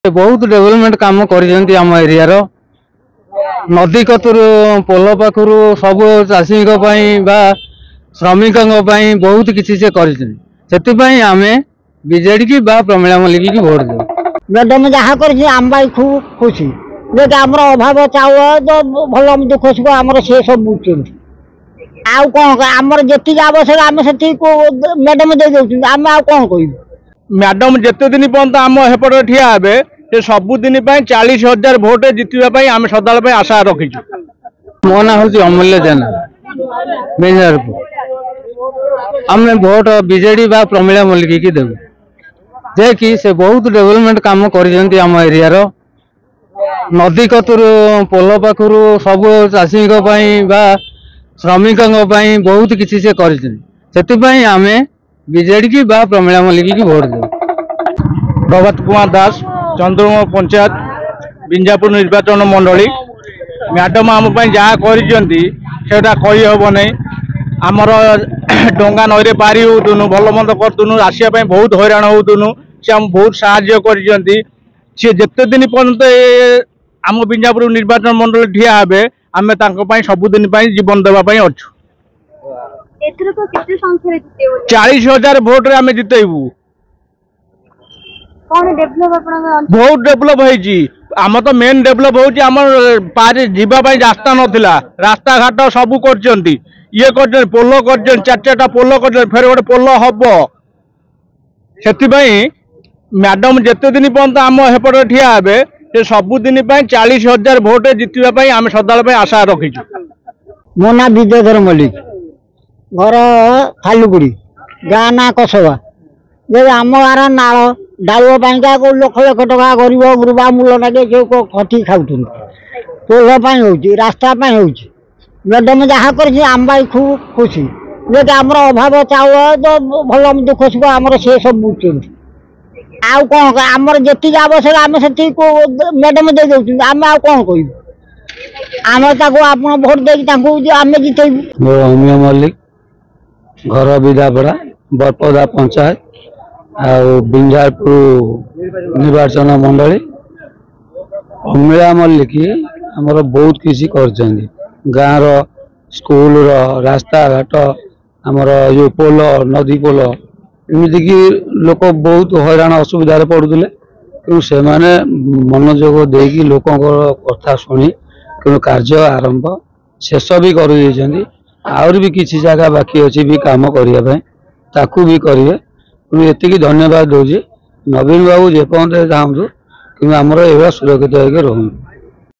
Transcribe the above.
बहुत डेवलपमेंट काम कर एरिया नदी कतरू पोल पाखर सब चाषी श्रमिक बहुत किसी से आम बीजेडी की प्रमिला मल्लिक की वोट दे। मैडम जहाँ कर खूब खुशी जे आम अभाव चाउल भल दुख सुख आम सी सब बुझुं आउ कौन आमर जी आवश्यक आम से मैडम दे दे आम आउ कौन कह मैडम जिते दिन पर्यंत आम हेपट ठिया हे सबुदिन 40,000 भोट जितवाई आम सदा आशा रखीचु। मो ना हूँ अमूल्य जेना आम भोट बीजेडी प्रमिला मल्लिक की देव जे कि से बहुत डेवलपमेंट काम कर एरिया नदी कतरू पोल पाखर सब चाषी श्रमिक बहुत किसी से आम बीजेडी की प्रमिला मल्लिक की वोट दे। प्रभात कुमार दास चंद्रमोह पंचायत बिंजापुर निर्वाचन मंडली मैडम आम जहाँ करहब नहीं आमर डंगा नईरे पारी होतुनु भल मंद करतुनु आसापी बहुत हैरान होतुनु से आम बहुत साहाय्य कर जिते दिन पर्यंत आम बिंजापुर निर्वाचन मंडल ठिया हे आम सबुदिन जीवन देवाई अच्छु। 40,000 भोट रे आम जितेबू बहुत डेभलप होती आम तो मेन डेभलप होती जीवाई रास्ता नाला रास्ता घाट सब कर ये पोल कर 4 पोल कर फिर गोटे पोल हम से मैडम जिते दिन पर्यंत आम हेपट ठिया हे सबुदिन 40,000 भोट जितवाई आम सदा आशा रखीचु। मो ना विद्याधर मल्लिक घर खालुकुड़ी गाँ ना कसबा जब आम गाँव नाल डालुआ पाइका लक्ष लक्ष टका गरीब गुरुबा मूल लगे जो खटी खाऊ पोल हो रास्ता हो मैडम जहाँ कर आम खूब खुशी जे आम अभाव चाउल भल दुख सुख आम सी सब बुझुं आउ कौन आमर जी आवश्यक आम से मैडम दे दे आम आउ कौन कह आम भोट दे आम जितेबू। अमिय मल्लिक घर विदापड़ा बरपदा पंचायत बिंजापुर निर्वाचन मंडली प्रमिला मल्लिक आमर बहुत किसी कर गाँव स्कूल रास्ता घाट आमर जो पोल नदी पोल एमतीक लोक बहुत हैरान असुविधा पड़ुले कि से मनोजोग देकी लोक कथा शुणी कि कार्य आरंभ शेष भी कर आहरी भी किसी जगह बाकी अच्छी भी काम करने ताकू भी करेंगे ये धन्यवाद दूसरी नवीन बाबू जेपर्यंत चाहूँ कि आमर एवं सुरक्षित होकर रहूँ।